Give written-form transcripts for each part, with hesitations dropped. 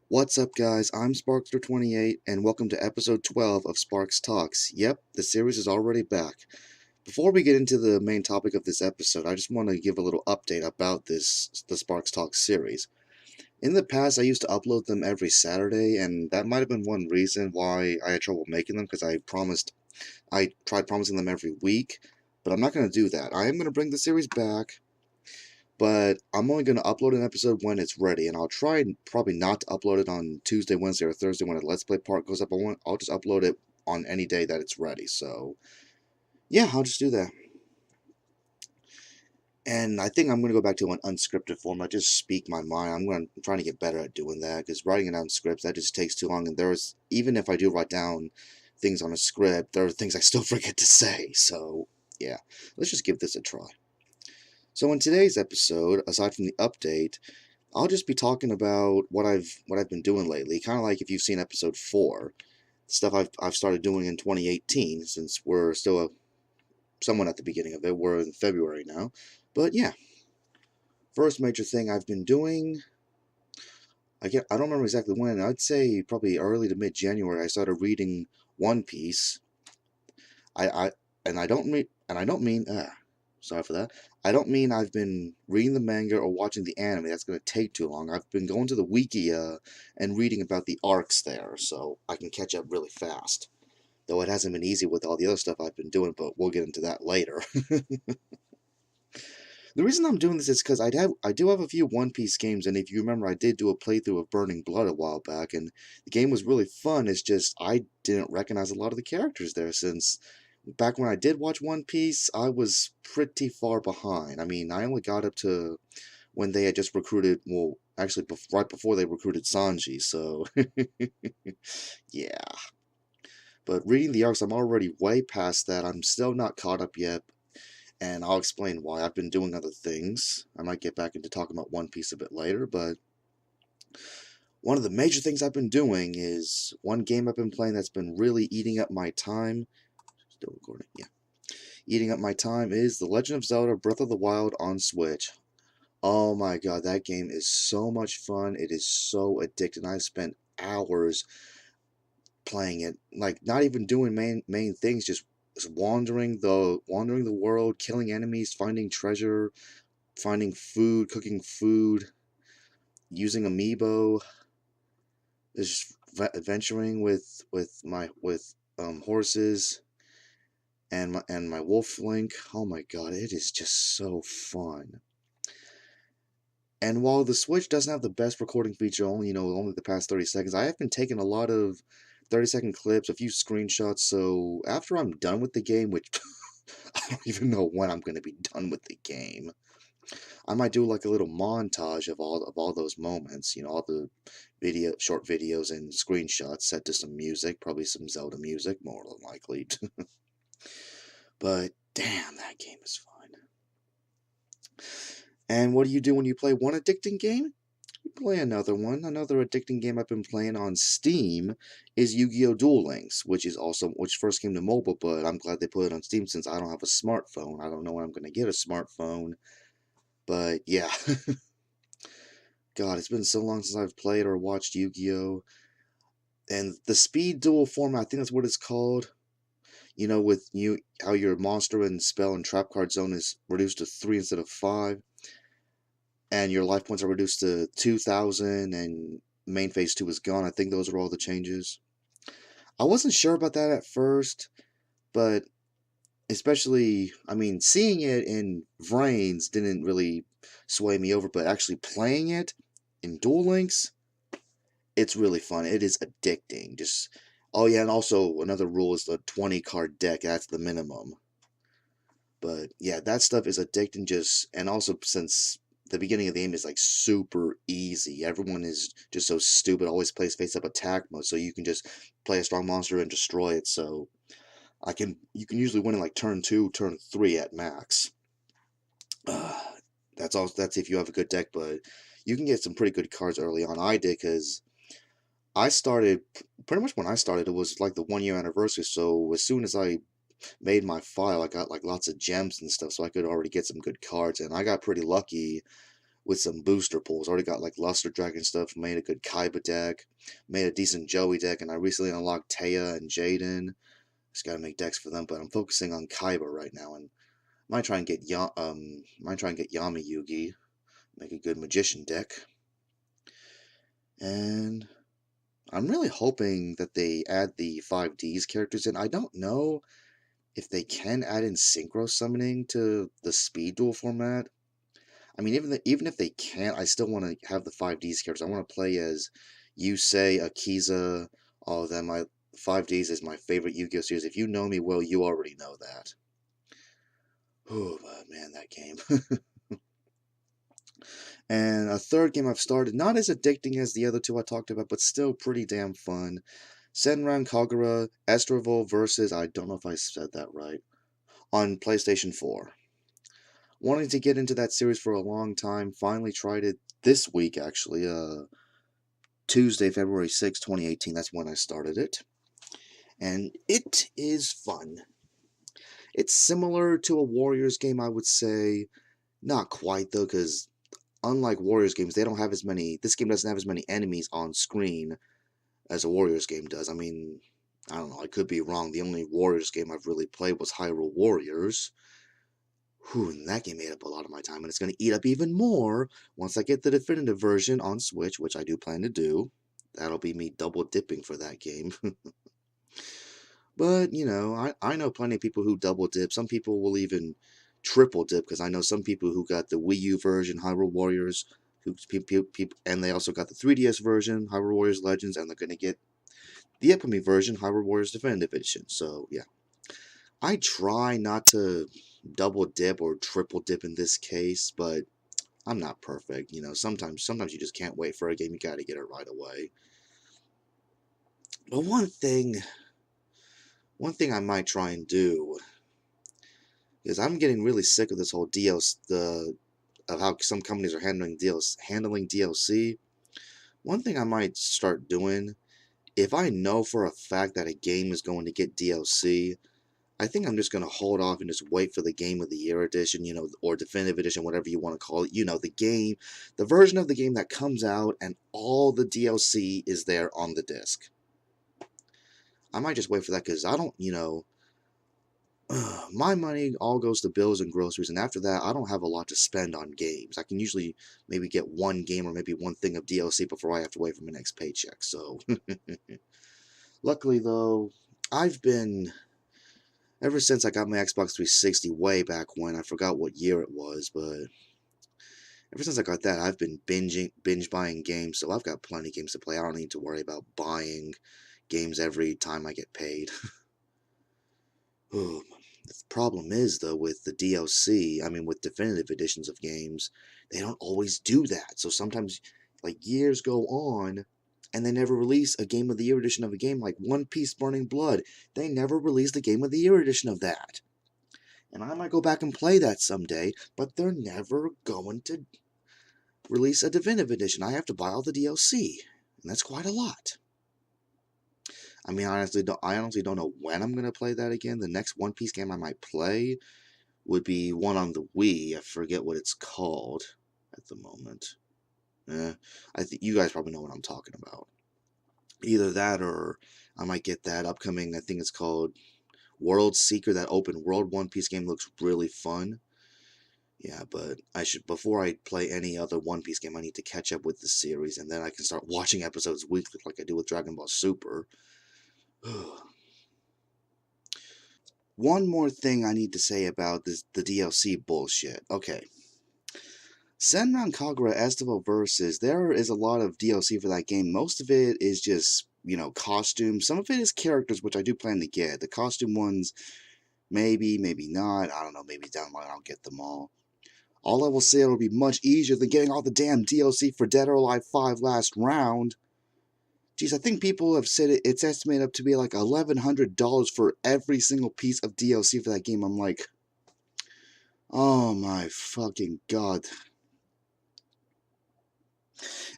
What's up, guys? I'm Sparkster28, and welcome to episode 12 of Sparks Talks. Yep, the series is already back. Before we get into the main topic of this episode, I just want to give a little update about the Sparks Talks series. In the past, I used to upload them every Saturday, and that might have been one reason why I had trouble making them, because I tried promising them every week, but I'm not going to do that. I am going to bring the series back, but I'm only going to upload an episode when it's ready, and I'll try probably not to upload it on Tuesday, Wednesday, or Thursday when the Let's Play part goes up. I'll just upload it on any day that it's ready. So, yeah, I'll just do that. And I think I'm going to go back to an unscripted form. I just speak my mind. I'm trying to get better at doing that, because writing it down scripts, that just takes too long. And even if I do write down things on a script, there are things I still forget to say. So, yeah, let's just give this a try. So in today's episode, aside from the update, I'll just be talking about what I've been doing lately. Kind of like if you've seen episode 4, stuff I've started doing in 2018, since we're still somewhat at the beginning of it. We're in February now, but yeah. First major thing I've been doing, I don't remember exactly when. I'd say probably early to mid January. I started reading One Piece. I and I don't mean sorry for that. I don't mean I've been reading the manga or watching the anime. That's going to take too long. I've been going to the wiki and reading about the arcs there, so I can catch up really fast. Though it hasn't been easy with all the other stuff I've been doing, but we'll get into that later. The reason I'm doing this is because I do have a few One Piece games, and if you remember, I did do a playthrough of Burning Blood a while back, and the game was really fun. It's just I didn't recognize a lot of the characters there, since back when I did watch One Piece, I was pretty far behind. I mean, I only got up to when they had just recruited, well, actually, right before they recruited Sanji, so yeah. But reading the arcs, I'm already way past that. I'm still not caught up yet, and I'll explain why. I've been doing other things. I might get back into talking about One Piece a bit later, but one of the major things I've been doing is one game I've been playing that's been really eating up my time. Still recording, yeah. Eating up my time is The Legend of Zelda Breath of the Wild on Switch. Oh my god, that game is so much fun. It is so addicting. I've spent hours playing it, like not even doing main things, just wandering the world, killing enemies, finding treasure, finding food, cooking food, using amiibo, just adventuring with horses and my wolf link. Oh my god, it is just so fun. And while the Switch doesn't have the best recording feature, only the past 30 seconds, I have been taking a lot of 30-second clips, a few screenshots, so after I'm done with the game, which I don't even know when I'm going to be done with the game, I might do like a little montage of all those moments, all the short videos and screenshots set to some music, probably some Zelda music, more than likely. But damn, that game is fun. And what do you do when you play one addicting game? You play another one. Another addicting game I've been playing on Steam is Yu-Gi-Oh! Duel Links, which first came to mobile, but I'm glad they put it on Steam since I don't have a smartphone. I don't know when I'm gonna get a smartphone, but yeah. God, it's been so long since I've played or watched Yu-Gi-Oh! And the speed duel format, I think that's what it's called. With how your monster and spell and trap card zone is reduced to 3 instead of 5, and your life points are reduced to 2,000, and main phase 2 is gone. I think those are all the changes. I wasn't sure about that at first, but especially, I mean, seeing it in Vrains didn't really sway me over, but actually playing it in Duel Links, it's really fun. It is addicting. Oh yeah, and also another rule is the 20 card deck. That's the minimum. But yeah, that stuff is addicting. And also since the beginning of the game is like super easy, everyone is just so stupid. Always plays face up attack mode, so you can just play a strong monster and destroy it. So you can usually win in like turn 2, turn 3 at max. Uh, that's if you have a good deck, but you can get some pretty good cards early on. I did because I started pretty much when I started. It was like the 1 year anniversary. So as soon as I made my file, I got like lots of gems and stuff, so I could already get some good cards. And I got pretty lucky with some booster pulls. Already got like Luster Dragon stuff, made a good Kaiba deck, made a decent Joey deck, and I recently unlocked Taya and Jaden. Just gotta make decks for them, but I'm focusing on Kaiba right now, and might try and get Yami Yugi, make a good magician deck. And I'm really hoping that they add the 5Ds characters in. I don't know if they can add in synchro summoning to the speed duel format. I mean, even if they can't, I still want to have the 5Ds characters. I want to play as Yusei, Akiza, all of them. 5Ds is my favorite Yu-Gi-Oh series. If you know me well, you already know that. Oh, man, that game. And a third game I've started, not as addicting as the other two I talked about, but still pretty damn fun. Senran Kagura Estrovo versus, I don't know if I said that right, on PlayStation 4. Wanting to get into that series for a long time, finally tried it this week actually, Tuesday, February 6, 2018, that's when I started it. And it is fun. It's similar to a Warriors game, I would say. Not quite though, because unlike Warriors games, they don't have as many, this game doesn't have as many enemies on screen as a Warriors game does. I mean, I don't know, I could be wrong. The only Warriors game I've really played was Hyrule Warriors. Whew, and that game ate up a lot of my time, and it's going to eat up even more once I get the definitive version on Switch, which I do plan to do. That'll be me double dipping for that game. But, you know, I know plenty of people who double dip. Some people will even triple dip, because I know some people who got the Wii U version, Hyrule Warriors, and they also got the 3DS version, Hyrule Warriors Legends, and they're going to get the upcoming version, Hyrule Warriors Definitive Edition. So, yeah. I try not to double dip or triple dip in this case, but I'm not perfect. You know, sometimes you just can't wait for a game. You got to get it right away. But one thing I might try and do is I'm getting really sick of this whole of how some companies are handling DLC. One thing I might start doing, if I know for a fact that a game is going to get DLC, I think I'm just going to hold off and just wait for the Game of the Year edition, you know, or Definitive Edition, whatever you want to call it. You know, the version of the game that comes out and all the DLC is there on the disc. I might just wait for that, because I don't, you know, my money all goes to bills and groceries, and after that, I don't have a lot to spend on games. I can usually maybe get one game or maybe one thing of DLC before I have to wait for my next paycheck, so. Luckily, though, ever since I got my Xbox 360 way back when, I forgot what year it was, but ever since I got that, I've been binge buying games, so I've got plenty of games to play. I don't need to worry about buying games every time I get paid. The problem is, though, with the DLC, I mean, with definitive editions of games, they don't always do that. So sometimes, like, years go on, and they never release a Game of the Year edition of a game, like One Piece Burning Blood. They never released a Game of the Year edition of that. And I might go back and play that someday, but they're never going to release a definitive edition. I have to buy all the DLC, and that's quite a lot. I mean, I honestly don't know when I'm going to play that again. The next One Piece game I might play would be one on the Wii. I forget what it's called at the moment. I think you guys probably know what I'm talking about. Either that, or I might get that upcoming, I think it's called World Seeker. That open world One Piece game looks really fun. Yeah, but before I play any other One Piece game, I need to catch up with the series, and then I can start watching episodes weekly like I do with Dragon Ball Super. One more thing I need to say about the DLC bullshit. Okay. Senran Kagura Estival Versus, there is a lot of DLC for that game. Most of it is just, you know, costumes. Some of it is characters, which I do plan to get. The costume ones, maybe not. I don't know, maybe down the line I'll get them all. All I will say, it'll be much easier than getting all the damn DLC for Dead or Alive 5 last round. Geez, I think people have said it's estimated up to be like $1,100 for every single piece of DLC for that game. I'm like, oh my fucking god.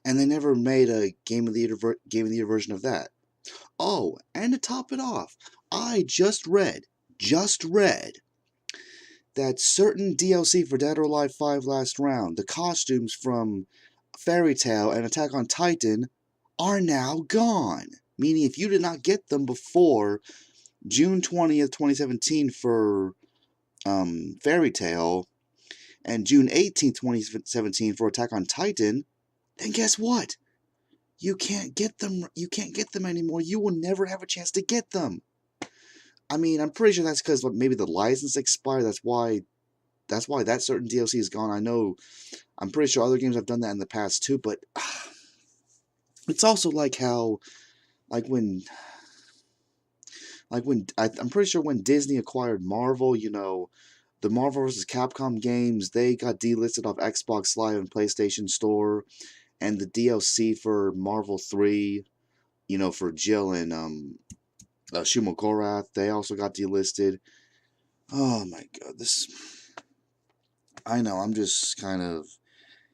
And they never made a Game of the Year version of that. Oh, and to top it off, I just read that certain DLC for Dead or Alive 5 Last Round, the costumes from Fairy Tail and Attack on Titan, are now gone. Meaning, if you did not get them before June 20th, 2017 for Fairy Tail and June 18th, 2017 for Attack on Titan, then guess what? You can't get them. You can't get them anymore. You will never have a chance to get them. I mean, I'm pretty sure that's because maybe the license expired. That's why. That's why that certain DLC is gone. I know. I'm pretty sure other games have done that in the past too. But it's also like how, like when, I'm pretty sure when Disney acquired Marvel, the Marvel vs. Capcom games, they got delisted off Xbox Live and PlayStation Store, and the DLC for Marvel 3, for Jill and Shuma Gorath, they also got delisted. Oh my god, I know, I'm just kind of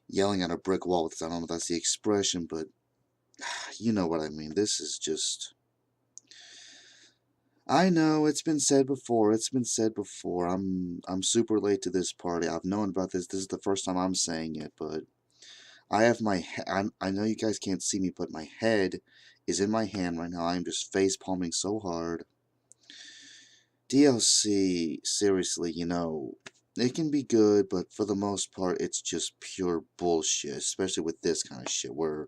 yelling at a brick wall with this. I don't know if that's the expression, but you know what I mean. This is just. I know it's been said before. It's been said before. I'm super late to this party. I've known about this. This is the first time I'm saying it, but I have I know you guys can't see me, but my head is in my hand right now. I'm just face palming so hard. DLC, seriously, it can be good, but for the most part, it's just pure bullshit, especially with this kind of shit, where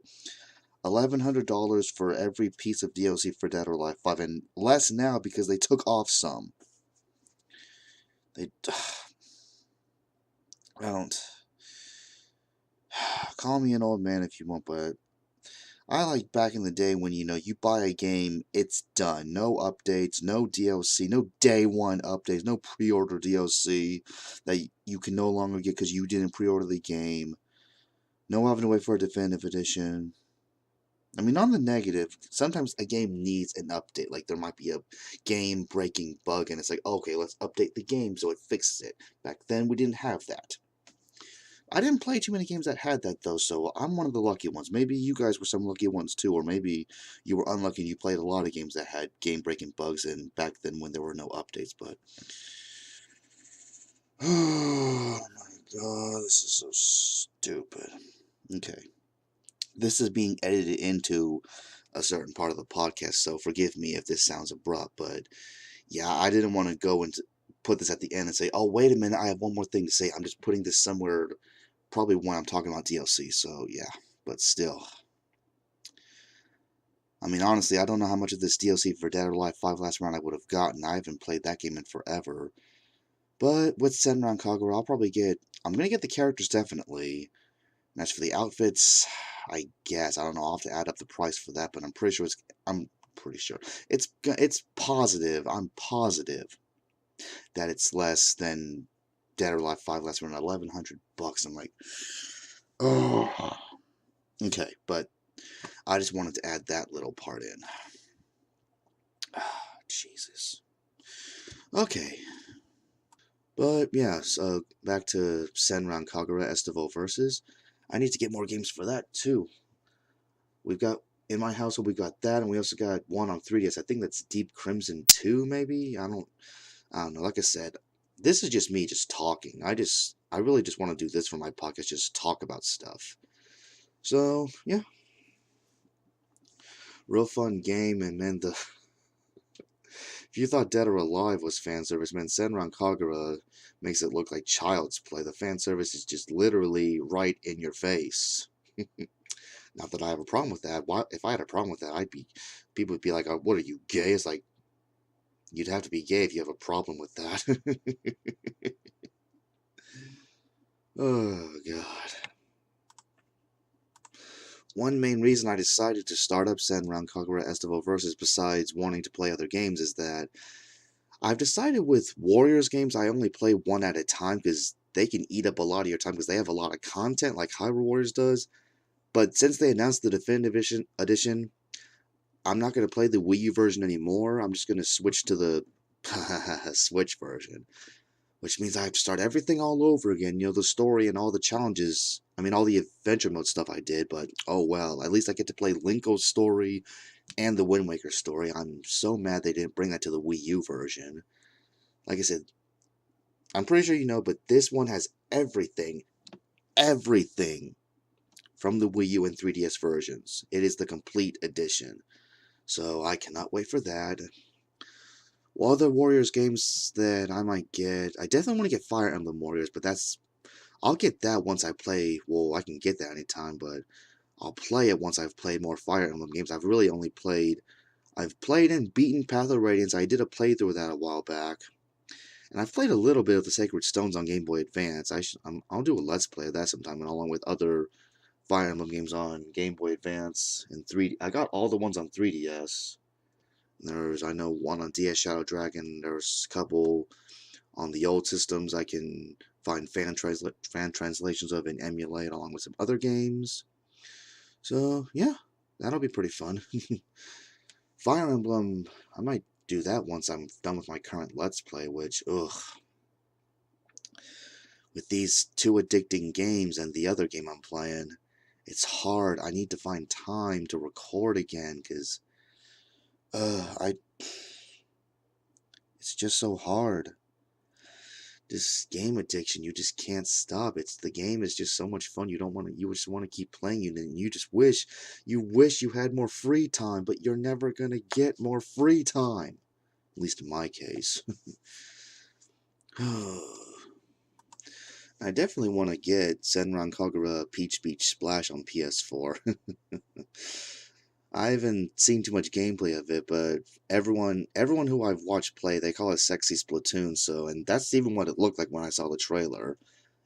$1,100 for every piece of DLC for Dead or Alive 5, and less now because they took off some. They, I don't, call me an old man if you want, but I like back in the day when, you buy a game, it's done. No updates, no DLC, no day one updates, no pre-order DLC that you can no longer get because you didn't pre-order the game. No having to wait for a definitive edition. I mean, on the negative, sometimes a game needs an update. Like, there might be a game-breaking bug, and it's like, okay, let's update the game so it fixes it. Back then, we didn't have that. I didn't play too many games that had that, though, so I'm one of the lucky ones. Maybe you guys were some lucky ones, too, or maybe you were unlucky and you played a lot of games that had game-breaking bugs and back then when there were no updates, but. Oh my god, this is so stupid. Okay. This is being edited into a certain part of the podcast, so forgive me if this sounds abrupt, but yeah, I didn't want to go and put this at the end and say, oh, wait a minute, I have one more thing to say. I'm just putting this somewhere, probably when I'm talking about DLC, so yeah, but still. I mean, honestly, I don't know how much of this DLC for Dead or Alive 5 Last Round I would have gotten. I haven't played that game in forever. But with Senran Kagura, I'm going to get the characters definitely. And as for the outfits, I guess, I don't know, I'll have to add up the price for that, but I'm pretty sure it's positive, I'm positive that it's less than Dead or Alive 5 less than $1,100. I'm like, oh. Okay, but I just wanted to add that little part in. Jesus. Okay. But yeah, so back to Senran Kagura Estival Versus. I need to get more games for that too. We've got in my household, we got that, and we also got one on 3DS. I think that's Deep Crimson 2, maybe. I don't know. Like I said, this is just me just talking. I really just want to do this for my podcast, just talk about stuff. So yeah, real fun game, and man, if you thought Dead or Alive was fan service, man, Senran Kagura makes it look like child's play. The fan service is just literally right in your face. Not that I have a problem with that. Why? If I had a problem with that, people would be like, oh, "What are you, gay?" It's like, you'd have to be gay if you have a problem with that. Oh god. One main reason I decided to start up Senran Kagura Estival Versus, besides wanting to play other games, is that I've decided with Warriors games I only play one at a time because they can eat up a lot of your time because they have a lot of content like Hyrule Warriors does. But since they announced the Definitive Edition, I'm not going to play the Wii U version anymore. I'm just going to switch to the Switch version, which means I have to start everything all over again. The story and all the challenges. I mean, all the adventure mode stuff I did, but oh well. At least I get to play Linko's story and the Wind Waker story. I'm so mad they didn't bring that to the Wii U version. Like I said, I'm pretty sure you know, but this one has everything, everything from the Wii U and 3DS versions. It is the complete edition. So I cannot wait for that. Well, other Warriors games that I might get, I definitely want to get Fire Emblem Warriors, but I'll get that once I play. Well, I can get that anytime, but I'll play it once I've played more Fire Emblem games. I've played and beaten Path of Radiance. I did a playthrough of that a while back. And I've played a little bit of the Sacred Stones on Game Boy Advance. I'll do a Let's Play of that sometime, and along with other Fire Emblem games on Game Boy Advance and 3D. I got all the ones on 3DS. I know, one on DS Shadow Dragon. There's a couple on the old systems I can find fan translations of and emulate, along with some other games. So, yeah, that'll be pretty fun. Fire Emblem, I might do that once I'm done with my current Let's Play, which, ugh. With these two addicting games and the other game I'm playing, it's hard. I need to find time to record again, because, I it's just so hard. This game addiction, you just can't stop. The game is just so much fun. You just want to keep playing it, and you wish you had more free time, but you're never gonna get more free time. At least in my case. I definitely want to get Senran Kagura Peach Beach Splash on PS4. I haven't seen too much gameplay of it, but everyone who I've watched play, they call it Sexy Splatoon, and that's even what it looked like when I saw the trailer.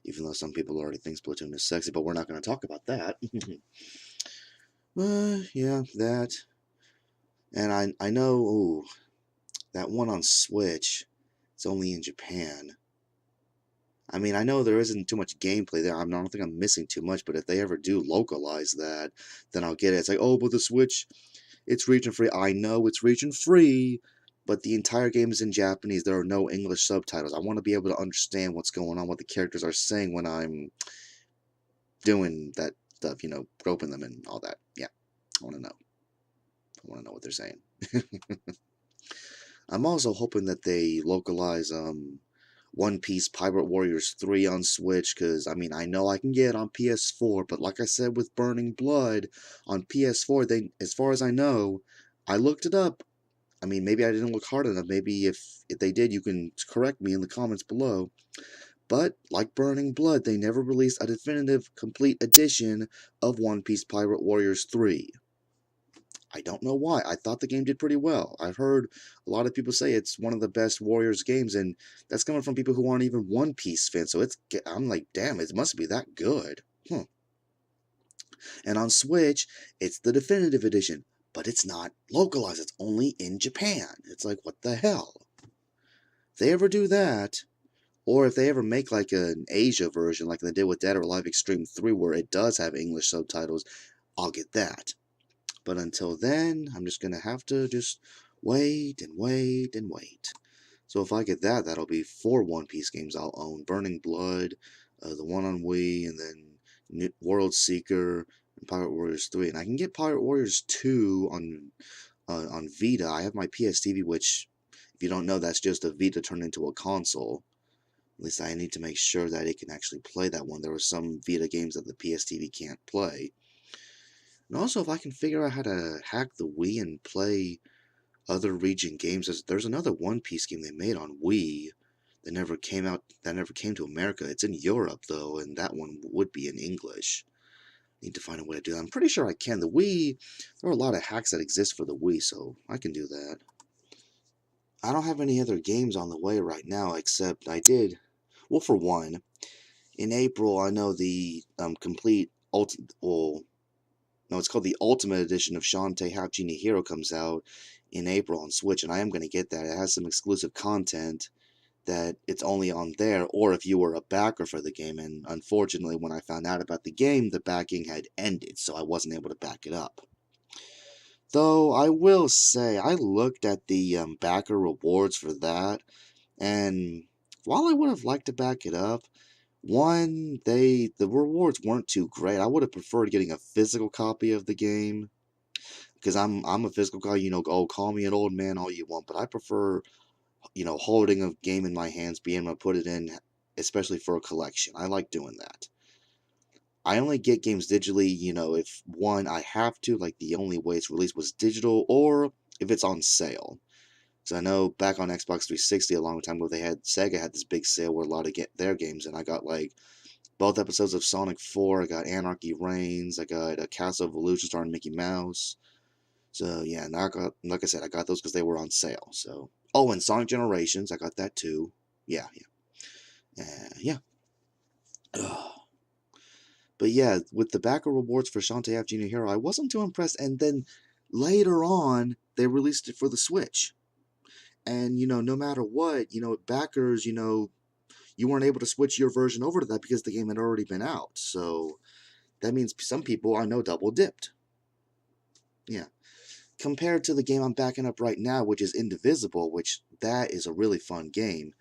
Even though some people already think Splatoon is sexy, but we're not going to talk about that. Yeah, that. And I know, ooh, that one on Switch, it's only in Japan. I mean, I know there isn't too much gameplay there. I don't think I'm missing too much, but if they ever do localize that, then I'll get it. It's like, oh, but the Switch, it's region free. I know it's region free, but the entire game is in Japanese. There are no English subtitles. I want to be able to understand what's going on, what the characters are saying when I'm doing that stuff, groping them and all that. Yeah, I want to know. I want to know what they're saying. I'm also hoping that they localize One Piece Pirate Warriors 3 on Switch, because, I mean, I know I can get it on PS4, but like I said with Burning Blood, on PS4, as far as I know, I looked it up. I mean, maybe I didn't look hard enough. Maybe if they did, you can correct me in the comments below. But, like Burning Blood, they never released a definitive, complete edition of One Piece Pirate Warriors 3. I don't know why. I thought the game did pretty well. I've heard a lot of people say it's one of the best Warriors games, and that's coming from people who aren't even One Piece fans. So I'm like, damn, it must be that good. And on Switch, it's the definitive edition, but it's not localized. It's only in Japan. It's like, what the hell? If they ever do that, or if they ever make like an Asia version, like they did with Dead or Alive Extreme 3, where it does have English subtitles, I'll get that. But until then, I'm just going to have to just wait and wait and wait. So if I get that, that'll be 4 One Piece games I'll own. Burning Blood, the one on Wii, and then World Seeker, and Pirate Warriors 3. And I can get Pirate Warriors 2 on Vita. I have my PS TV, which, if you don't know, that's just a Vita turned into a console. At least I need to make sure that it can actually play that one. There are some Vita games that the PS TV can't play. And also, if I can figure out how to hack the Wii and play other region games, there's another One Piece game they made on Wii that never came to America. It's in Europe, though, and that one would be in English. Need to find a way to do that. I'm pretty sure I can. The Wii, there are a lot of hacks that exist for the Wii, so I can do that. I don't have any other games on the way right now, except I did. Well, for one, in April, I know the no, it's called the Ultimate Edition of Shantae Half Genie Hero comes out in April on Switch, and I am going to get that. It has some exclusive content that it's only on there, or if you were a backer for the game, and unfortunately, when I found out about the game, the backing had ended, so I wasn't able to back it up. Though, I will say, I looked at the backer rewards for that, and while I would have liked to back it up, the rewards weren't too great. I would have preferred getting a physical copy of the game, because I'm a physical guy. Oh, call me an old man all you want, but I prefer holding a game in my hands, being able to put it in, especially for a collection. I like doing that. I only get games digitally, if one, I have to, like the only way it's released was digital, or if it's on sale. Because I know back on Xbox 360 a long time ago, Sega had this big sale where a lot of their games, and I got like both episodes of Sonic 4, I got Anarchy Reigns, I got a Castle of Illusion starring Mickey Mouse. So yeah, and like I said, I got those because they were on sale. So and Sonic Generations, I got that too. Yeah, yeah. Ugh. But yeah, with the backer rewards for Shantae F Junior Hero, I wasn't too impressed. And then later on, they released it for the Switch. And no matter what, backers, you weren't able to switch your version over to that because the game had already been out. So that means some people I know double dipped. Yeah. Compared to the game I'm backing up right now, which is Indivisible, which that is a really fun game.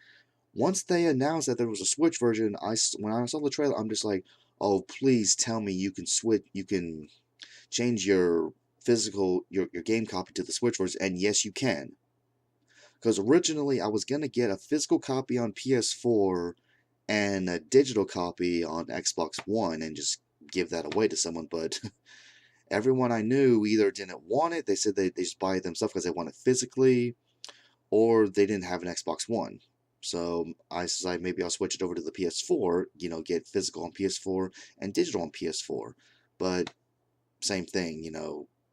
Once they announced that there was a Switch version, when I saw the trailer, I'm just like, oh, please tell me you can switch, you can change your your game copy to the Switch version, and yes, you can. Because originally I was gonna get a physical copy on PS4 and a digital copy on Xbox One and just give that away to someone, but everyone I knew either didn't want it, they said they just buy it themselves because they want it physically, or they didn't have an Xbox One. So I decided maybe I'll switch it over to the PS4, get physical on PS4 and digital on PS4. But same thing,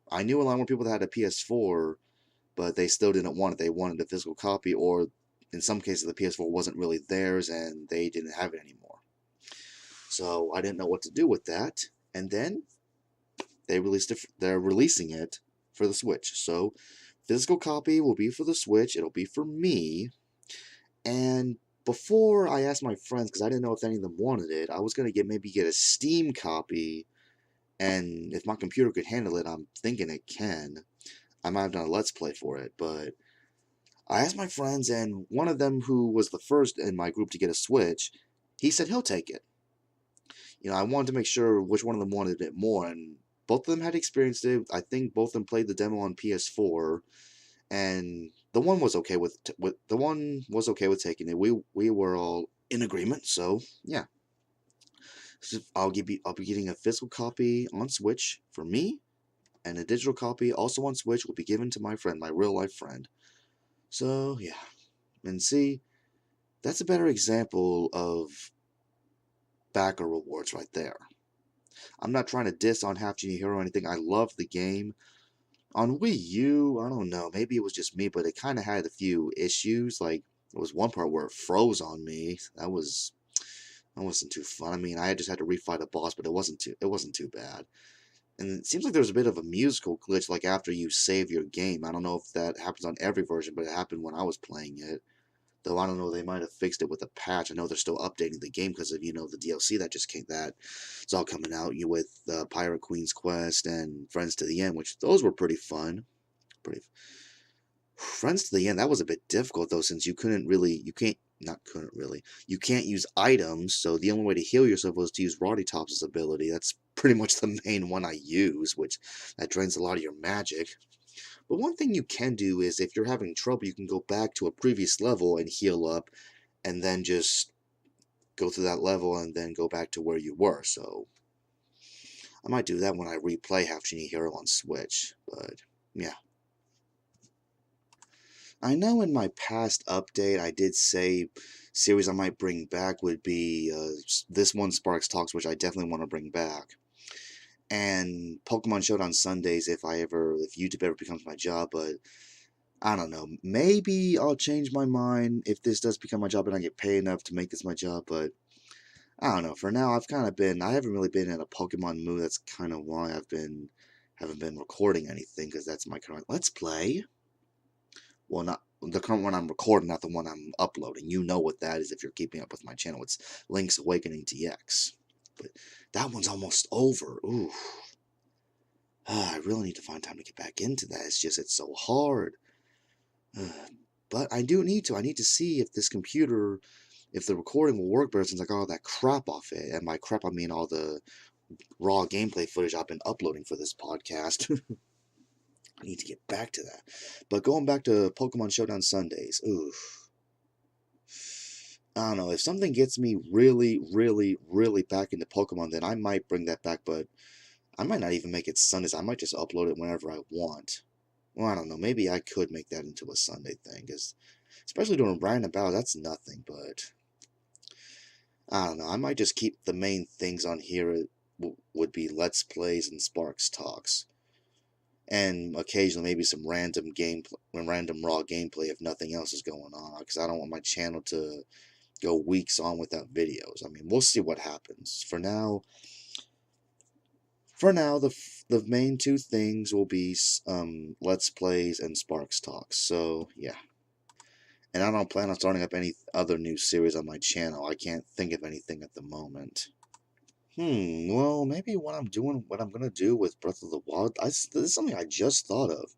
I knew a lot more people that had a PS4, but they still didn't want it. They wanted a physical copy, or in some cases, the PS4 wasn't really theirs and they didn't have it anymore. So I didn't know what to do with that. And then they're releasing it for the Switch. So physical copy will be for the Switch. It'll be for me. And before I asked my friends, because I didn't know if any of them wanted it, I was gonna maybe get a Steam copy. And if my computer could handle it, I'm thinking it can. I might have done a Let's Play for it, but I asked my friends, and one of them, who was the first in my group to get a Switch, he said he'll take it. I wanted to make sure which one of them wanted it more, and both of them had experienced it. I think both of them played the demo on PS4, and the one was okay with taking it. We were all in agreement, so yeah. So I'll be getting a physical copy on Switch for me, and a digital copy also on Switch will be given to my friend, my real life friend. So yeah, and see, that's a better example of backer rewards right there. I'm not trying to diss on Half Genie Hero or anything. I love the game. On Wii U, I don't know, maybe it was just me, but it kind of had a few issues. Like, there was one part where it froze on me. That wasn't too fun. I mean, I just had to refight a boss, but it wasn't too bad. And it seems like there's a bit of a musical glitch, like after you save your game. I don't know if that happens on every version, but it happened when I was playing it. Though I don't know, they might have fixed it with a patch. I know they're still updating the game because of the DLC that just came. That it's all coming out. With Pirate Queen's Quest and Friends to the End, which those were pretty fun. Pretty Friends to the End. That was a bit difficult though, since you can't use items. So the only way to heal yourself was to use Roddy Top's ability. That's pretty much the main one I use, which that drains a lot of your magic. But one thing you can do is, if you're having trouble, you can go back to a previous level and heal up, and then just go through that level and then go back to where you were. So I might do that when I replay Half Genie Hero on Switch. But yeah. I know in my past update I did say series I might bring back would be this one, Sparks Talks, which I definitely want to bring back. And Pokemon Showdown Sundays if YouTube ever becomes my job, but I don't know. Maybe I'll change my mind if this does become my job and I get paid enough to make this my job, but I don't know. For now, I haven't really been in a Pokemon mood. That's kind of why haven't been recording anything, because that's my current Let's Play. Well, not the current one I'm recording, not the one I'm uploading. You know what that is if you're keeping up with my channel. It's Link's Awakening TX. But that one's almost over. Ooh. I really need to find time to get back into that. It's so hard. But I do need to. I need to see if this computer, if the recording will work better, since I got all that crap off it. And by crap, I mean all the raw gameplay footage I've been uploading for this podcast. I need to get back to that. But going back to Pokemon Showdown Sundays, oof. I don't know. If something gets me really, really, really back into Pokemon, then I might bring that back, but I might not even make it Sundays. I might just upload it whenever I want. Well, I don't know. Maybe I could make that into a Sunday thing, because especially during random battles, that's nothing, but I don't know. I might just keep the main things on here. Would be Let's Plays and Sparks Talks. And occasionally maybe some random random raw gameplay if nothing else is going on, because I don't want my channel to go weeks on without videos. I mean, we'll see what happens. For now, the main two things will be Let's Plays and Sparks Talks. So yeah, and I don't plan on starting up any other new series on my channel. I can't think of anything at the moment. Well, maybe what I'm gonna do with Breath of the Wild. This is something I just thought of.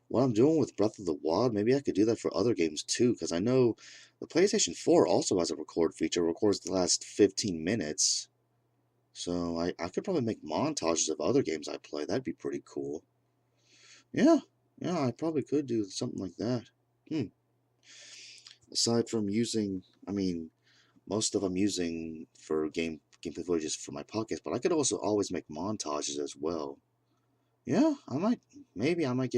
What I'm doing with Breath of the Wild, maybe I could do that for other games too, because I know the PlayStation 4 also has a record feature, records the last 15 minutes. So I could probably make montages of other games I play. That'd be pretty cool. Yeah, yeah, I probably could do something like that. Hmm. Aside from using, I mean, most of I'm using for gameplay footage for my podcast, but I could also always make montages as well. Yeah, maybe I might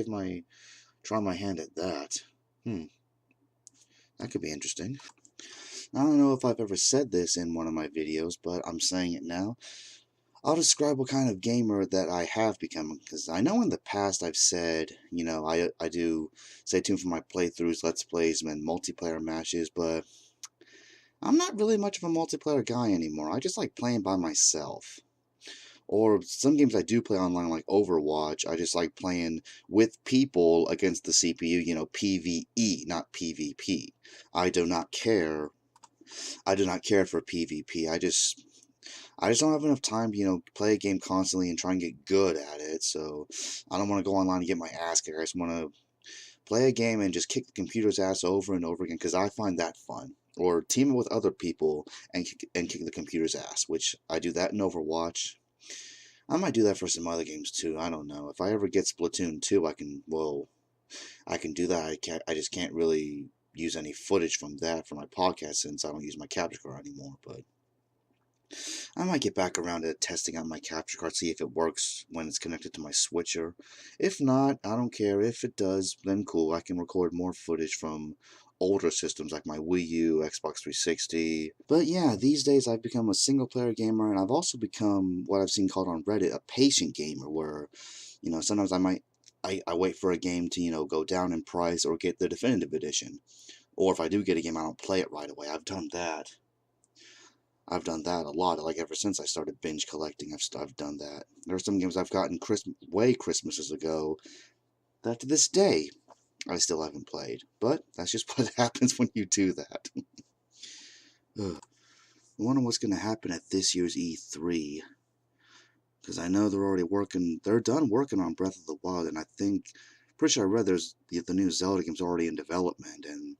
try my hand at that. Hmm, that could be interesting. I don't know if I've ever said this in one of my videos, but I'm saying it now. I'll describe what kind of gamer that I have become, because I know in the past I've said, I do stay tuned for my playthroughs, let's plays, and multiplayer matches, but I'm not really much of a multiplayer guy anymore. I just like playing by myself. Or some games I do play online, like Overwatch, I just like playing with people against the CPU, PvE, not PvP. I do not care. I do not care for PvP. I just don't have enough time to, play a game constantly and try and get good at it. So I don't want to go online and get my ass kicked. I just want to play a game and just kick the computer's ass over and over again, because I find that fun. Or team up with other people and kick the computer's ass, which I do that in Overwatch. I might do that for some other games too. I don't know. If I ever get Splatoon 2, I can do that. I just can't really use any footage from that for my podcast since I don't use my capture card anymore, but I might get back around to testing out my capture card, see if it works when it's connected to my switcher. If not, I don't care. If it does, then cool. I can record more footage from older systems like my Wii U, Xbox 360. But yeah, these days I've become a single player gamer, and I've also become what I've seen called on Reddit a patient gamer, where, sometimes I wait for a game to, go down in price or get the definitive edition. Or if I do get a game, I don't play it right away. I've done that a lot. Like ever since I started binge collecting, I've done that. There are some games I've gotten Christmases ago that to this day I still haven't played. But that's just what happens when you do that. I wonder what's going to happen at this year's E3, because I know they're done working on Breath of the Wild, and pretty sure I read the new Zelda game's already in development, and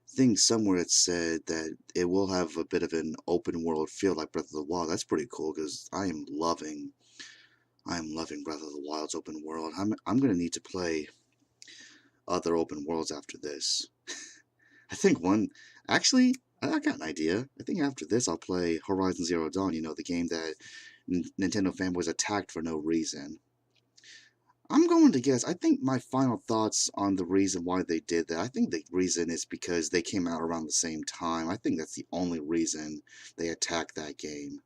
think somewhere it said that it will have a bit of an open world feel like Breath of the Wild. That's pretty cool, because I am loving Breath of the Wild's open world. I'm gonna need to play other open worlds after this. I think actually, I got an idea. I think after this I'll play Horizon Zero Dawn. The game that Nintendo fanboys attacked for no reason. I'm going to guess. I think my final thoughts on the reason why they did that, I think the reason is because they came out around the same time. I think that's the only reason they attacked that game.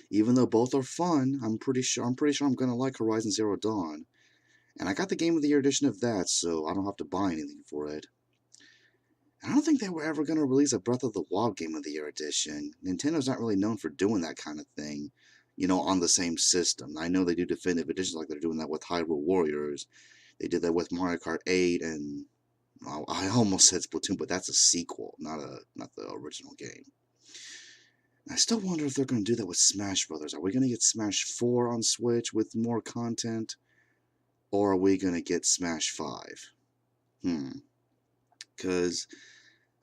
Even though both are fun, I'm pretty sure I'm going to like Horizon Zero Dawn. And I got the Game of the Year edition of that, so I don't have to buy anything for it. And I don't think they were ever going to release a Breath of the Wild Game of the Year edition. Nintendo's not really known for doing that kind of thing, on the same system. I know they do definitive editions, like they're doing that with Hyrule Warriors. They did that with Mario Kart 8, and I almost said Splatoon, but that's a sequel, not the original game. I still wonder if they're going to do that with Smash Brothers. Are we going to get Smash 4 on Switch with more content, or are we going to get Smash 5? Because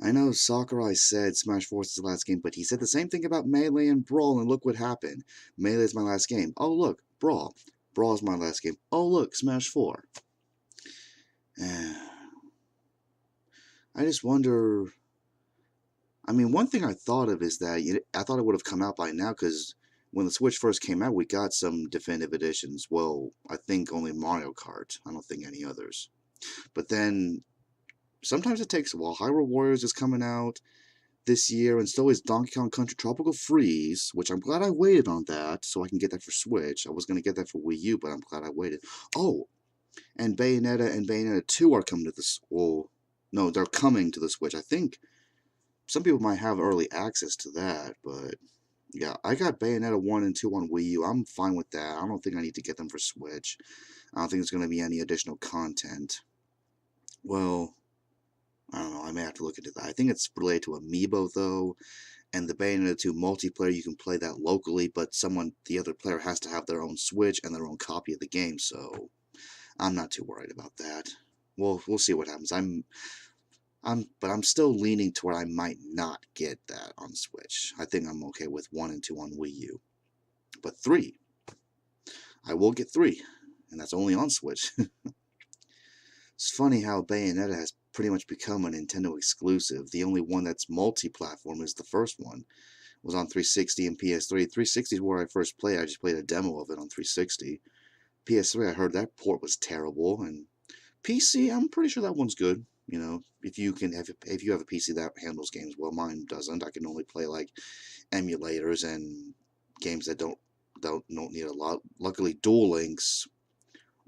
I know Sakurai said Smash 4 is his last game, but he said the same thing about Melee and Brawl, and look what happened. Melee is my last game. Oh, look, Brawl. Brawl's my last game. Oh, look, Smash 4. I just wonder. I mean, one thing I thought of is that I thought it would have come out by now because when the Switch first came out, we got some definitive editions. Well, I think only Mario Kart. I don't think any others. But then sometimes it takes a while. Hyrule Warriors is coming out this year, and so is Donkey Kong Country Tropical Freeze, which I'm glad I waited on that so I can get that for Switch. I was going to get that for Wii U, but I'm glad I waited. Oh, and Bayonetta and Bayonetta 2 are coming to this. Well, no, they're coming to the Switch. I think some people might have early access to that, but yeah, I got Bayonetta 1 and 2 on Wii U. I'm fine with that. I don't think I need to get them for Switch. I don't think there's going to be any additional content. Well, I don't know. I may have to look into that. I think it's related to Amiibo, though, and the Bayonetta 2 multiplayer, you can play that locally, but the other player has to have their own Switch and their own copy of the game, so I'm not too worried about that. We'll see what happens. But I'm still leaning toward I might not get that on Switch. I think I'm okay with 1 and 2 on Wii U. But 3, I will get 3, and that's only on Switch. It's funny how Bayonetta has pretty much become a Nintendo exclusive. The only one that's multi-platform is the first one. It was on 360 and PS3. 360 is where I first played. I just played a demo of it on 360. PS3, I heard that port was terrible, and PC, I'm pretty sure that one's good. You know, if you have a PC that handles games well, mine doesn't. I can only play like emulators and games that don't need a lot. Luckily, Duel Links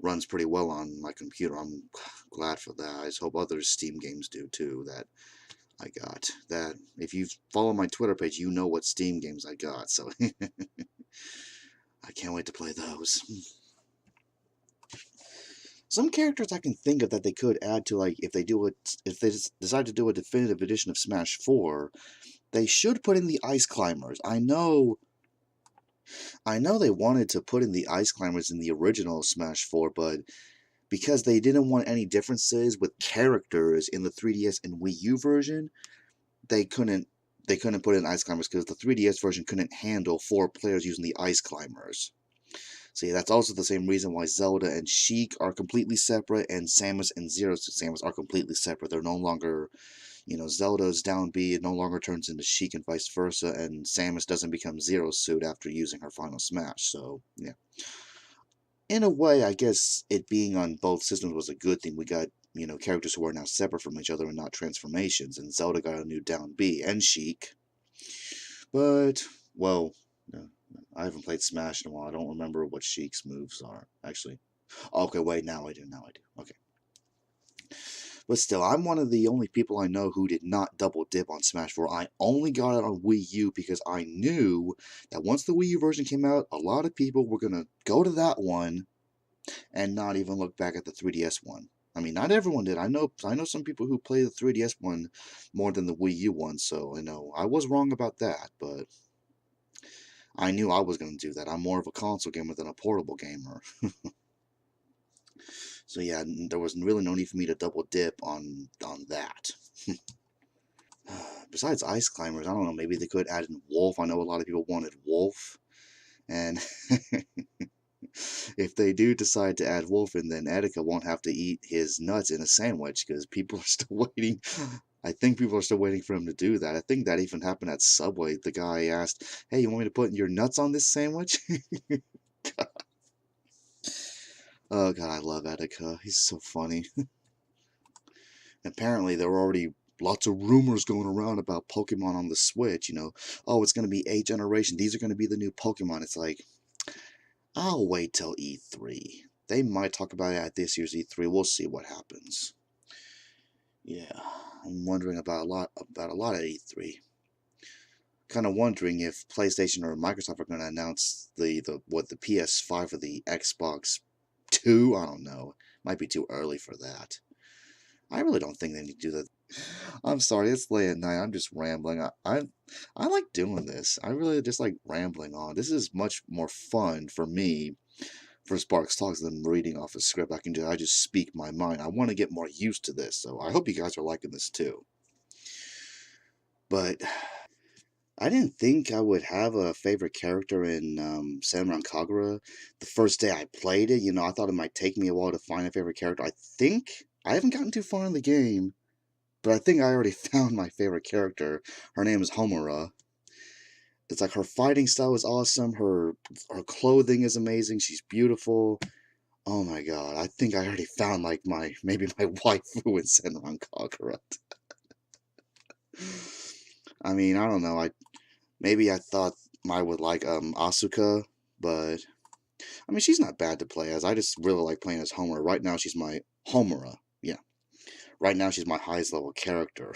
runs pretty well on my computer. I'm glad for that. I just hope other Steam games do too. That I got that. If you follow my Twitter page, you know what Steam games I got. So I can't wait to play those. Some characters I can think of that they could add to, like, if they decide to do a definitive edition of Smash 4, they should put in the Ice Climbers. I know they wanted to put in the Ice Climbers in the original Smash 4, but because they didn't want any differences with characters in the 3DS and Wii U version, they couldn't put in Ice Climbers because the 3DS version couldn't handle 4 players using the Ice Climbers. See, that's also the same reason why Zelda and Sheik are completely separate, and Samus and Zero Suit Samus are completely separate. They're no longer, Zelda's down B, it no longer turns into Sheik and vice versa, and Samus doesn't become Zero Suit after using her final smash, so, yeah. In a way, I guess it being on both systems was a good thing. We got, characters who are now separate from each other and not transformations, and Zelda got a new down B, and Sheik. But, well, I haven't played Smash in a while. I don't remember what Sheik's moves are, actually. Okay, wait, now I do. Okay. But still, I'm one of the only people I know who did not double dip on Smash 4. I only got it on Wii U because I knew that once the Wii U version came out, a lot of people were going to go to that one and not even look back at the 3DS one. I mean, not everyone did. I know some people who play the 3DS one more than the Wii U one, so I know I was wrong about that, but I knew I was going to do that. I'm more of a console gamer than a portable gamer. So yeah, there was really no need for me to double dip on that. Besides Ice Climbers, I don't know, maybe they could add in Wolf. I know a lot of people wanted Wolf. And if they do decide to add Wolf in, then Etika won't have to eat his nuts in a sandwich because people are still waiting. I think people are still waiting for him to do that. I think that even happened at Subway. The guy asked, "Hey, you want me to put your nuts on this sandwich?" Oh god, I love Etika. He's so funny. Apparently, there were already lots of rumors going around about Pokemon on the Switch. Oh, it's going to be 8th generation. These are going to be the new Pokemon. It's like, I'll wait till E3. They might talk about it at this year's E3. We'll see what happens. Yeah, I'm wondering about a lot at E3. Kind of wondering if PlayStation or Microsoft are going to announce the PS5 or the Xbox 2. I don't know. Might be too early for that. I really don't think they need to do that. I'm sorry, it's late at night. I'm just rambling. I like doing this. I really just like rambling on. This is much more fun for me for Sparks Talks than reading off a script. I just speak my mind. I want to get more used to this, so I hope you guys are liking this too. But I didn't think I would have a favorite character in Senran Kagura. The first day I played it, I thought it might take me a while to find a favorite character. I think I haven't gotten too far in the game, but I think I already found my favorite character. Her name is Homura. It's like her fighting style is awesome. Her clothing is amazing. She's beautiful. Oh my god! I think I already found like my maybe my waifu in Senran Kagura. I mean, I don't know. Maybe I thought I would like Asuka, but I mean she's not bad to play as. I just really like playing as Homura. Right now she's my Homura. Yeah. Right now she's my highest level character.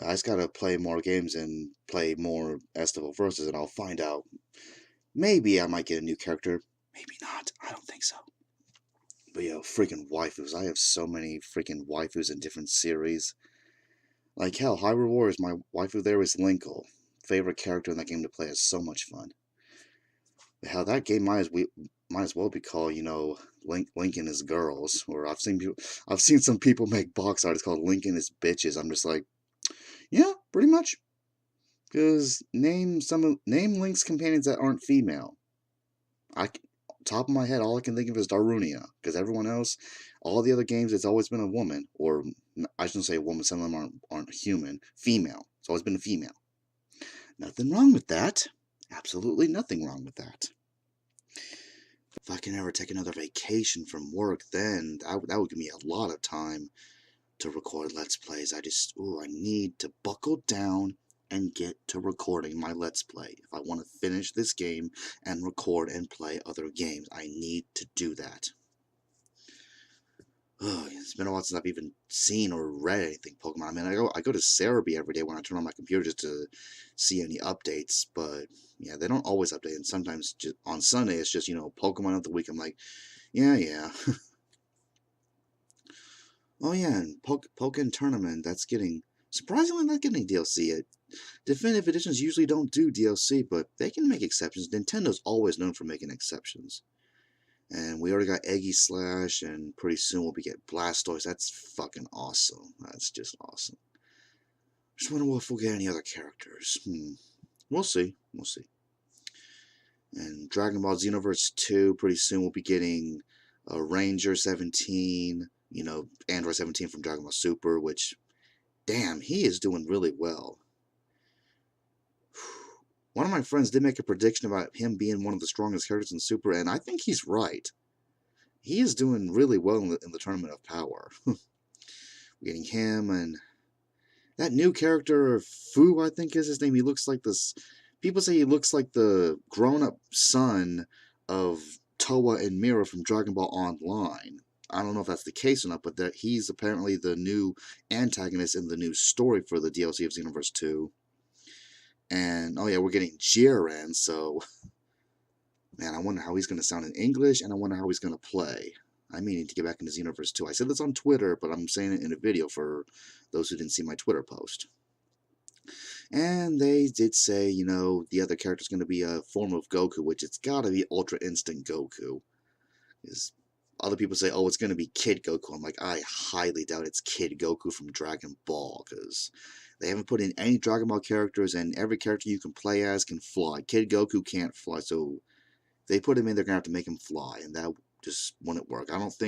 I just gotta play more games and play more Estival versus, and I'll find out. Maybe I might get a new character. Maybe not. I don't think so. But yo, freaking waifus. I have so many freaking waifus in different series. Like hell, Hyrule Warriors, my waifu there is Linkle. Favorite character in that game to play is so much fun. Hell, that game might as well be called, Link and his girls. Or I've seen some people make box art. It's called Link and his bitches. I'm just like, yeah, pretty much. Because name Link's companions that aren't female. Top of my head, all I can think of is Darunia. Because everyone else, all the other games, it's always been a woman, or I shouldn't say a woman. Some of them aren't human. Female. It's always been a female. Nothing wrong with that. Absolutely nothing wrong with that. If I can ever take another vacation from work, then that would give me a lot of time to record Let's Plays. I need to buckle down and get to recording my Let's Play. If I want to finish this game and record and play other games, I need to do that. It's been a while since I've even seen or read anything Pokemon. I mean, I go to Cerebi every day when I turn on my computer just to see any updates, but yeah, they don't always update, and sometimes just on Sunday it's just, Pokemon of the week. I'm like, yeah. Oh yeah, and Pokken Tournament, surprisingly not getting DLC. Definitive Editions usually don't do DLC, but they can make exceptions. Nintendo's always known for making exceptions. And we already got Eggy Slash, and pretty soon we'll be getting Blastoise. That's fucking awesome. That's just awesome. Just wonder if we'll get any other characters. We'll see. We'll see. And Dragon Ball Xenoverse 2, pretty soon we'll be getting Ranger 17, Android 17 from Dragon Ball Super, which, damn, he is doing really well. One of my friends did make a prediction about him being one of the strongest characters in Super, and I think he's right. He is doing really well in the Tournament of Power. We're getting him, and that new character, Fu, I think is his name. He looks like this. People say he looks like the grown-up son of Towa and Mira from Dragon Ball Online. I don't know if that's the case or not, but that he's apparently the new antagonist in the new story for the DLC of Xenoverse 2. And, oh yeah, we're getting Jiren, so... Man, I wonder how he's going to sound in English, and I wonder how he's going to play. I may need to get back into Xenoverse 2. I said this on Twitter, but I'm saying it in a video for those who didn't see my Twitter post. And they did say, the other character's going to be a form of Goku, which it's got to be Ultra Instinct Goku. Because other people say, oh, it's going to be Kid Goku. I'm like, I highly doubt it's Kid Goku from Dragon Ball, because they haven't put in any Dragon Ball characters, and every character you can play as can fly. Kid Goku can't fly, so if they put him in, they're going to have to make him fly, and that just wouldn't work. I don't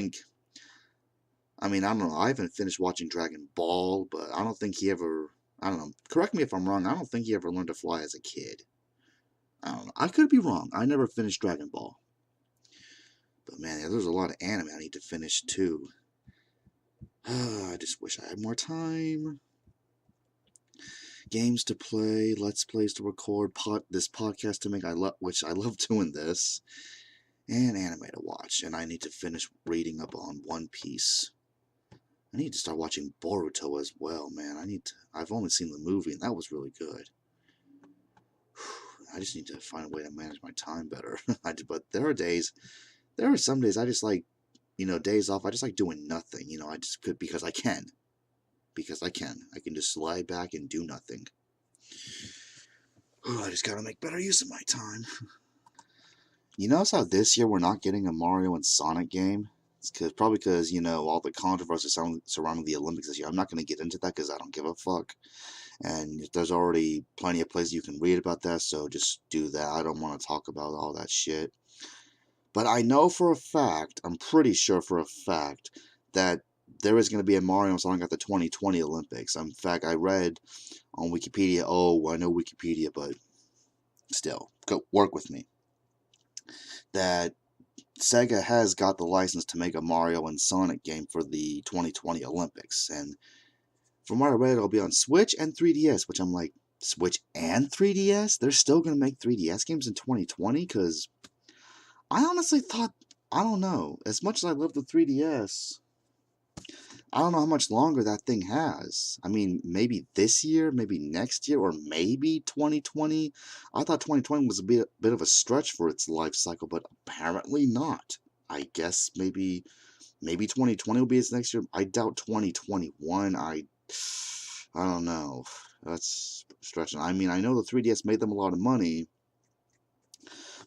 know, I haven't finished watching Dragon Ball, but I don't think he ever, I don't know, correct me if I'm wrong, I don't think he ever learned to fly as a kid. I don't know, I could be wrong, I never finished Dragon Ball. But man, there's a lot of anime I need to finish too. I just wish I had more time. Games to play, Let's Plays to record, this podcast to make, which I love doing this, and anime to watch, and I need to finish reading up on One Piece. I need to start watching Boruto as well, man. I've only seen the movie, and that was really good. I just need to find a way to manage my time better. But there are some days I just like, days off, I just like doing nothing. I just could, because I can. Because I can. I can just lie back and do nothing. I just gotta make better use of my time. You notice how this year we're not getting a Mario and Sonic game? Probably because, you know, all the controversy surrounding the Olympics this year. I'm not going to get into that because I don't give a fuck. And there's already plenty of places you can read about that, so just do that. I don't want to talk about all that shit. But I know for a fact, I'm pretty sure for a fact, that there is going to be a Mario song at the 2020 Olympics. In fact, I read on Wikipedia, oh, I know Wikipedia, but still, go work with me, that Sega has got the license to make a Mario and Sonic game for the 2020 Olympics. And from what I read, it'll be on Switch and 3DS, which I'm like, Switch and 3DS? They're still going to make 3DS games in 2020? Because I honestly thought, I don't know, as much as I love the 3DS, I don't know how much longer that thing has. I mean, maybe this year, maybe next year, or maybe 2020. I thought 2020 was a bit of a stretch for its life cycle, but apparently not. I guess maybe 2020 will be its next year. I doubt 2021. I don't know. That's stretching. I mean, I know the 3DS made them a lot of money,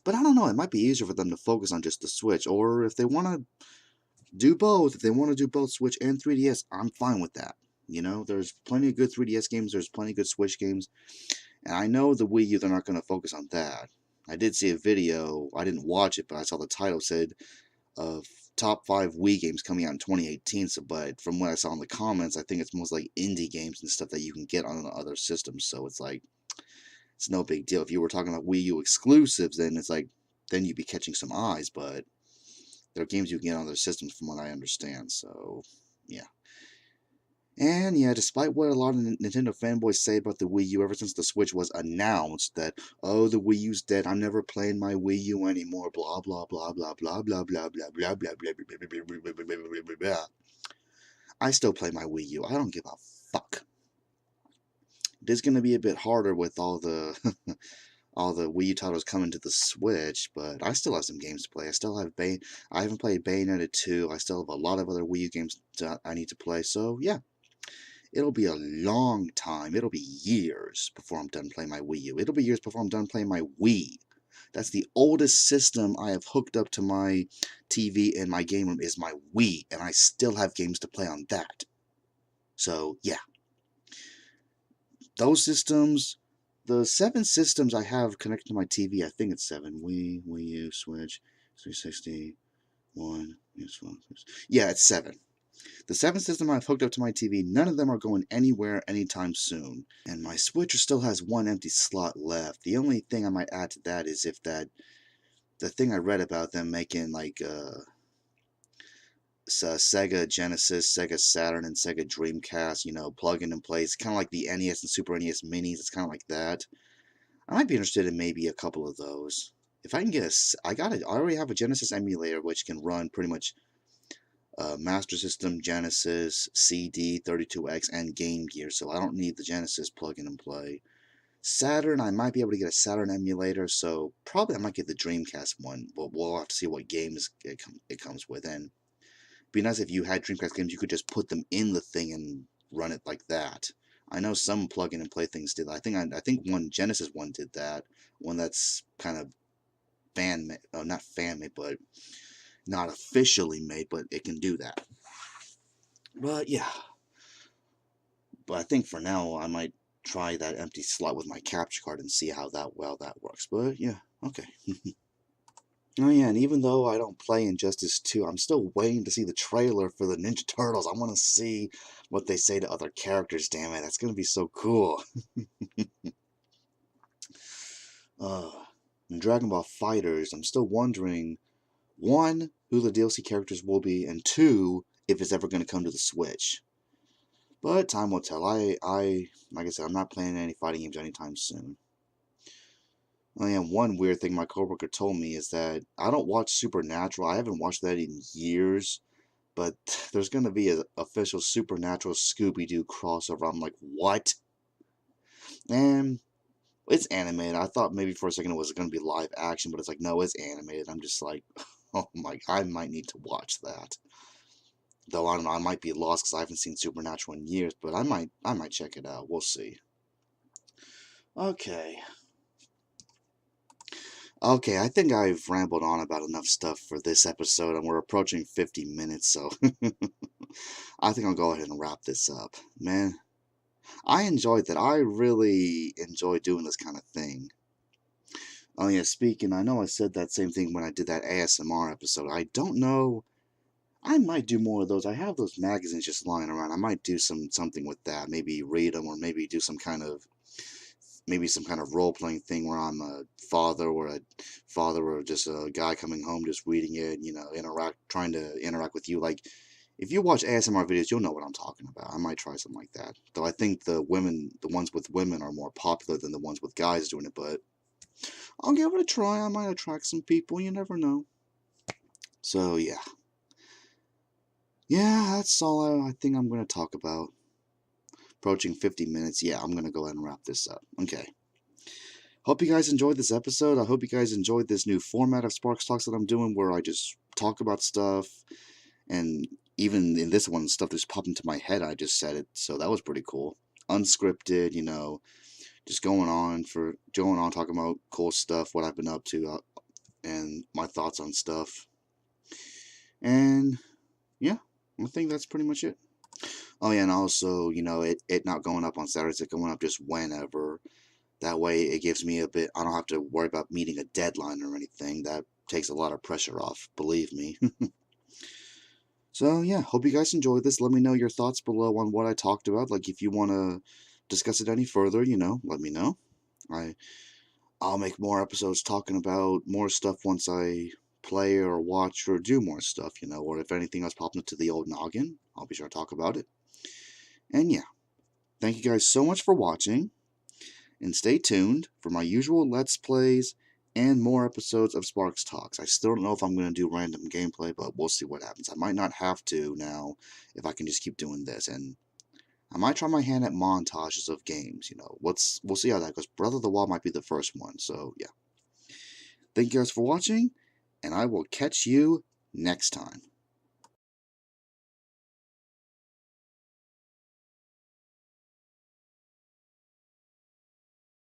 but I don't know. It might be easier for them to focus on just the Switch, or if they want to do both, if they want to do both Switch and 3DS, I'm fine with that. You know, there's plenty of good 3DS games, there's plenty of good Switch games, and I know the Wii U, they're not going to focus on that. I did see a video, I didn't watch it, but I saw the title said of top 5 Wii games coming out in 2018. So, but from what I saw in the comments, I think it's most like indie games and stuff that you can get on other systems. So it's like, it's no big deal. If you were talking about Wii U exclusives, then it's like, then you'd be catching some eyes, but they're games you can get on other systems from what I understand. So, yeah. And yeah, despite what a lot of Nintendo fanboys say about the Wii U ever since the Switch was announced, that, oh, the Wii U's dead, I'm never playing my Wii U anymore, blah, blah, blah, blah, blah, blah, blah, blah, blah, blah, blah, blah, blah, blah, blah, blah. I still play my Wii U. I don't give a fuck. It is going to be a bit harder with all the all the Wii U titles coming to the Switch, but I still have some games to play. I still have I haven't played Bayonetta 2. I still have a lot of other Wii U games I need to play. So yeah, it'll be a long time. It'll be years before I'm done playing my Wii U. It'll be years before I'm done playing my Wii. That's the oldest system I have hooked up to my TV in my game room is my Wii, and I still have games to play on that. So yeah, those systems, the 7 systems I have connected to my TV, I think it's 7. Wii U, Switch, 360, 1, yeah, it's 7. The 7 system I've hooked up to my TV, none of them are going anywhere anytime soon. And my Switch still has 1 empty slot left. The only thing I might add to that is if the thing I read about them making like Sega Genesis, Sega Saturn, and Sega Dreamcast, you know, plug-in and play. It's kind of like the NES and Super NES minis. It's kind of like that. I might be interested in maybe a couple of those. If I can get I already have a Genesis emulator which can run pretty much Master System, Genesis, CD, 32X, and Game Gear, so I don't need the Genesis plug-in and play. Saturn, I might be able to get a Saturn emulator, so probably I might get the Dreamcast one, but we'll have to see what games it comes with. And it'd be nice if you had Dreamcast games, you could just put them in the thing and run it like that. I know some plug-in and play things did. I think one Genesis one did that. One that's kind of not fan made, but not officially made, but it can do that. But yeah. But I think for now I might try that empty slot with my capture card and see how well that works. But yeah, okay. Oh yeah, and even though I don't play Injustice 2, I'm still waiting to see the trailer for the Ninja Turtles. I want to see what they say to other characters, damn it. That's going to be so cool. In Dragon Ball FighterZ, I'm still wondering, 1, who the DLC characters will be, and 2, if it's ever going to come to the Switch. But time will tell. Like I said, I'm not playing any fighting games anytime soon. Oh yeah, one weird thing my coworker told me is that I don't watch Supernatural. I haven't watched that in years, but there's gonna be an official Supernatural Scooby-Doo crossover. I'm like, what? And it's animated. I thought maybe for a second it was gonna be live action, but it's like, no, it's animated. I'm just like, oh my, I might need to watch that. Though I don't know, I might be lost because I haven't seen Supernatural in years, but I might check it out. We'll see. Okay. Okay, I think I've rambled on about enough stuff for this episode, and we're approaching 50 minutes, so I think I'll go ahead and wrap this up. Man, I enjoyed that. I really enjoy doing this kind of thing. Oh yeah, speaking, I know I said that same thing when I did that ASMR episode. I don't know. I might do more of those. I have those magazines just lying around. I might do something with that. Maybe read them, or maybe do some kind of role playing thing where I'm a father or just a guy coming home just reading it, trying to interact with you. Like if you watch ASMR videos, you'll know what I'm talking about. I might try something like that. Though I think the ones with women are more popular than the ones with guys doing it, but I'll give it a try. I might attract some people, you never know. So yeah. Yeah, that's all I think I'm gonna talk about. Approaching 50 minutes. Yeah, I'm gonna go ahead and wrap this up. Okay. Hope you guys enjoyed this episode. I hope you guys enjoyed this new format of Sparks Talks that I'm doing where I just talk about stuff. And even in this one, stuff just popped into my head. I just said it. So that was pretty cool. Unscripted, just going on, talking about cool stuff, what I've been up to, and my thoughts on stuff. And yeah, I think that's pretty much it. Oh yeah, and also, it not going up on Saturdays, it going up just whenever. That way it gives me a bit, I don't have to worry about meeting a deadline or anything. That takes a lot of pressure off, believe me. So yeah, hope you guys enjoyed this. Let me know your thoughts below on what I talked about. Like if you want to discuss it any further, let me know. I I'll make more episodes talking about more stuff once I play or watch or do more stuff, or if anything else pops into the old noggin, I'll be sure to talk about it. And yeah, thank you guys so much for watching, and stay tuned for my usual Let's Plays and more episodes of Sparks Talks. I still don't know if I'm going to do random gameplay, but we'll see what happens. I might not have to now if I can just keep doing this, and I might try my hand at montages of games, we'll see how that goes. Breath of the Wild might be the first one, so yeah. Thank you guys for watching, and I will catch you next time.